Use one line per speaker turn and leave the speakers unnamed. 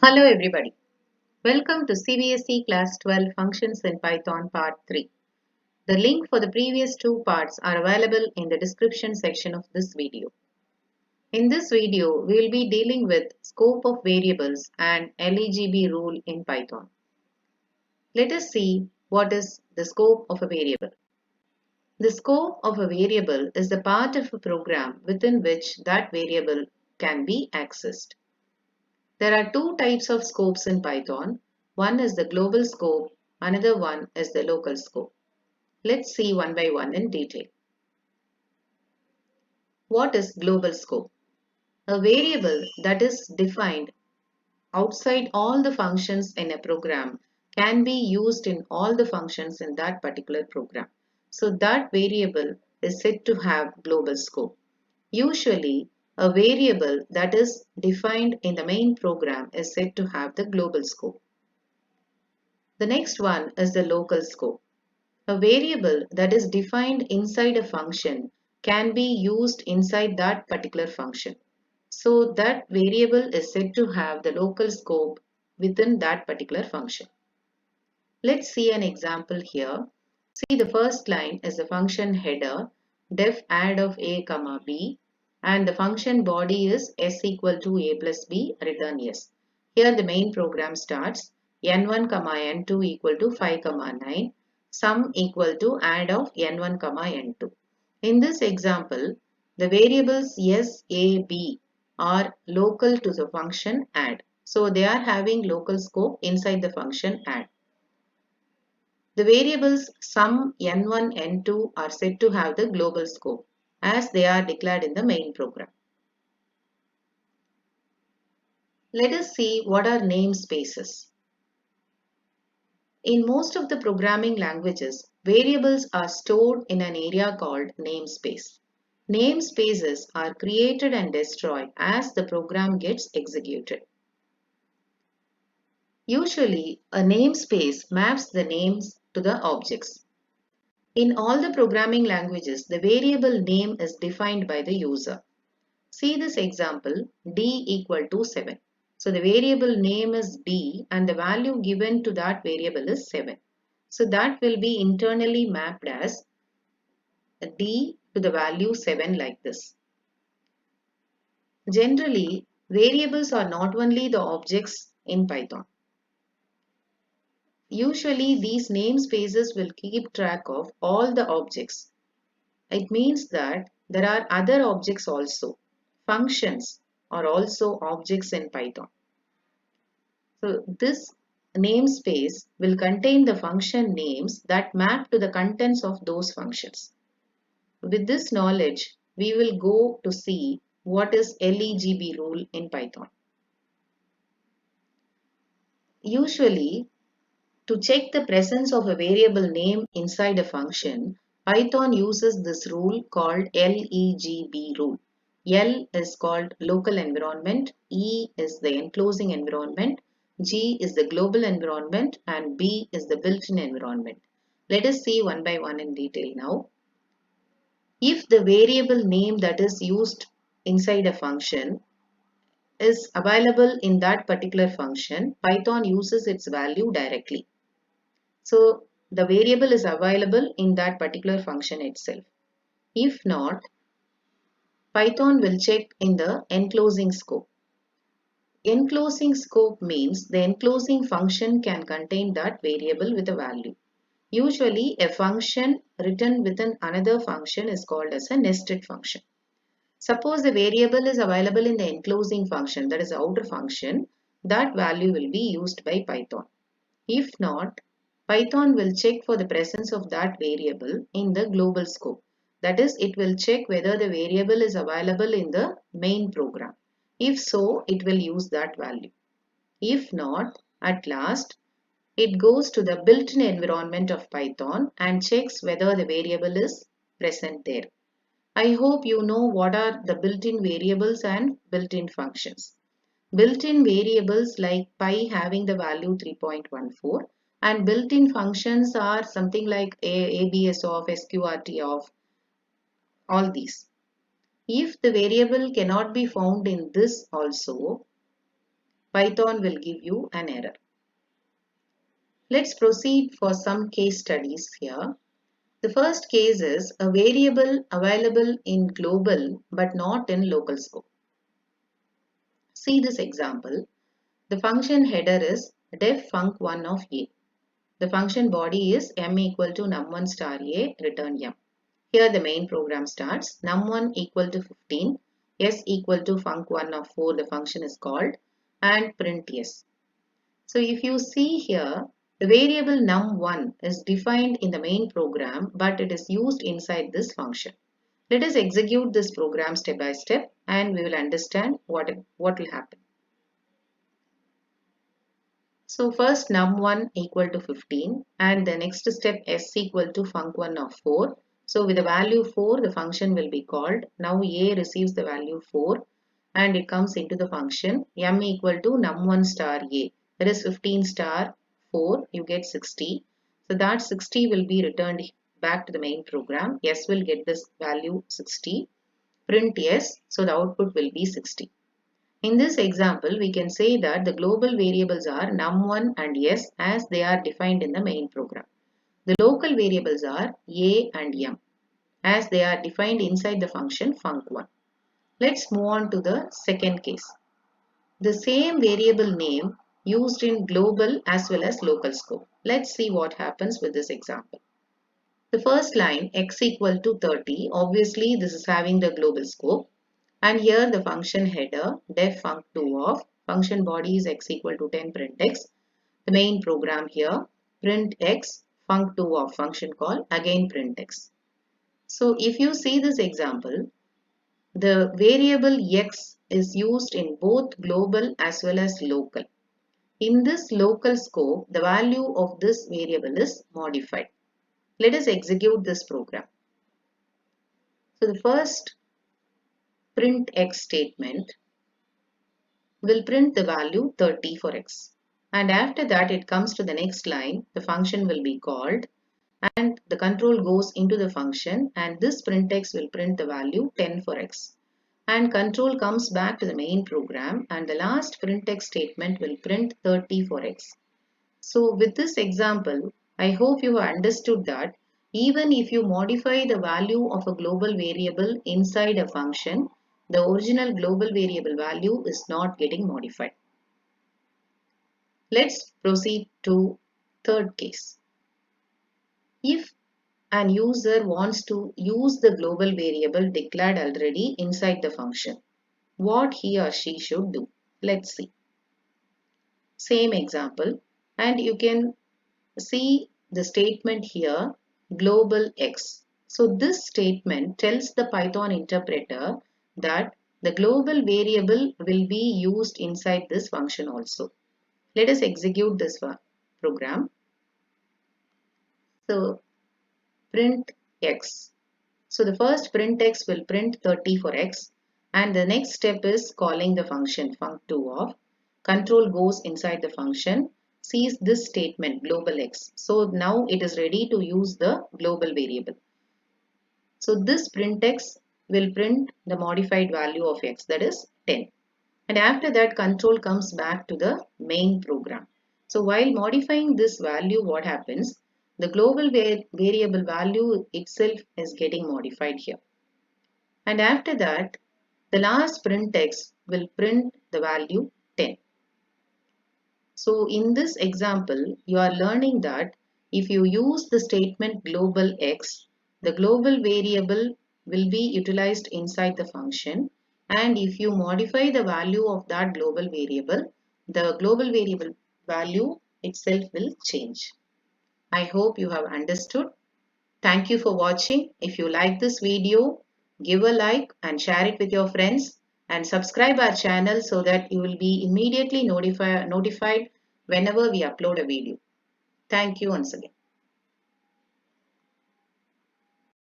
Hello everybody. Welcome to CBSE Class 12 Functions in Python Part 3. The link for the previous two parts are available in the description section of this video. In this video, we will be dealing with scope of variables and LEGB rule in Python. Let us see what is the scope of a variable. The scope of a variable is the part of a program within which that variable can be accessed. There are two types of scopes in Python. One is the global scope, another one is the local scope. Let's see one by one in detail. What is global scope? A variable that is defined outside all the functions in a program can be used in all the functions in that particular program. So that variable is said to have global scope. Usually, a variable that is defined in the main program is said to have the global scope. The next one is the local scope. A variable that is defined inside a function can be used inside that particular function. So that variable is said to have the local scope within that particular function. Let's see an example here. See, the first line is the function header def add of a comma b, and the function body is s equal to a plus b, return yes. Here the main program starts n1 comma n2 equal to 5 comma 9, sum equal to add of n1 comma n2. In this example, the variables s, a, b are local to the function add. So they are having local scope inside the function add. The variables sum n1, n2 are said to have the global scope as they are declared in the main program. Let us see what are namespaces. In most of the programming languages, variables are stored in an area called namespace. Namespaces are created and destroyed as the program gets executed. Usually, a namespace maps the names to the objects. In all the programming languages, the variable name is defined by the user. See this example, d equal to 7. So the variable name is d and the value given to that variable is 7. So that will be internally mapped as d to the value 7 like this. Generally, variables are not only the objects in Python. Usually these namespaces will keep track of all the objects. It means that there are other objects also. Functions are also objects in Python. So this namespace will contain the function names that map to the contents of those functions. With this knowledge, we will go to see what is LEGB rule in Python. Usually, to check the presence of a variable name inside a function, Python uses this rule called LEGB rule. L is called local environment, E is the enclosing environment, G is the global environment, and B is the built-in environment. Let us see one by one in detail now. If the variable name that is used inside a function is available in that particular function, Python uses its value directly. So the variable is available in that particular function itself. If not, Python will check in the enclosing scope. Enclosing scope means the enclosing function can contain that variable with a value. Usually a function written within another function is called as a nested function. Suppose the variable is available in the enclosing function, that is the outer function, that value will be used by Python. If not, Python will check for the presence of that variable in the global scope. That is, it will check whether the variable is available in the main program. If so, it will use that value. If not, at last, it goes to the built-in environment of Python and checks whether the variable is present there. I hope you know what are the built-in variables and built-in functions. Built-in variables like pi having the value 3.14 and built-in functions are something like abs of, sqrt of, all these. If the variable cannot be found in this also, Python will give you an error. Let's proceed for some case studies here. The first case is a variable available in global but not in local scope. See this example. The function header is def func1 of a. The function body is m equal to num1 star a, return m. Here the main program starts. Num1 equal to 15, s equal to func1 of 4, the function is called, and print s. So if you see here, the variable num1 is defined in the main program, but it is used inside this function. Let us execute this program step by step and we will understand what will happen. So first num1 equal to 15 and the next step s equal to func1 of 4. So with the value 4 the function will be called. Now a receives the value 4 and it comes into the function m equal to num1 star a. That is 15 star 4, you get 60. So that 60 will be returned back to the main program. S will get this value 60. Print s, so the output will be 60. In this example, we can say that the global variables are num1 and s as they are defined in the main program. The local variables are a and m as they are defined inside the function func1. Let's move on to the second case. The same variable name used in global as well as local scope. Let's see what happens with this example. The first line x equal to 30, obviously this is having the global scope. And here the function header def func2 of function body is x equal to 10 print x. The main program here print x func2 of function call again print x. So if you see this example, the variable x is used in both global as well as local. In this local scope, the value of this variable is modified. Let us execute this program. So the first print x statement will print the value 30 for x. And after that it comes to the next line, the function will be called and the control goes into the function and this print x will print the value 10 for x. And control comes back to the main program and the last print x statement will print 30 for x. So with this example, I hope you have understood that even if you modify the value of a global variable inside a function, the original global variable value is not getting modified. Let's proceed to third case. If an user wants to use the global variable declared already inside the function, what he or she should do? Let's see. Same example, and you can see the statement here global x. So this statement tells the Python interpreter that the global variable will be used inside this function also. Let us execute this program. So print x. So the first print x will print 30 for x and the next step is calling the function func2 of. Control goes inside the function, sees this statement global x. So now it is ready to use the global variable. So this print x will print the modified value of x, that is 10. And after that control comes back to the main program. So while modifying this value, what happens? The global variable value itself is getting modified here. And after that, the last print x will print the value 10. So in this example, you are learning that if you use the statement global x, the global variable will be utilized inside the function. And if you modify the value of that global variable, the global variable value itself will change. I hope you have understood. Thank you for watching. If you like this video, give a like and share it with your friends and subscribe our channel so that you will be immediately notified whenever we upload a video. Thank you once again.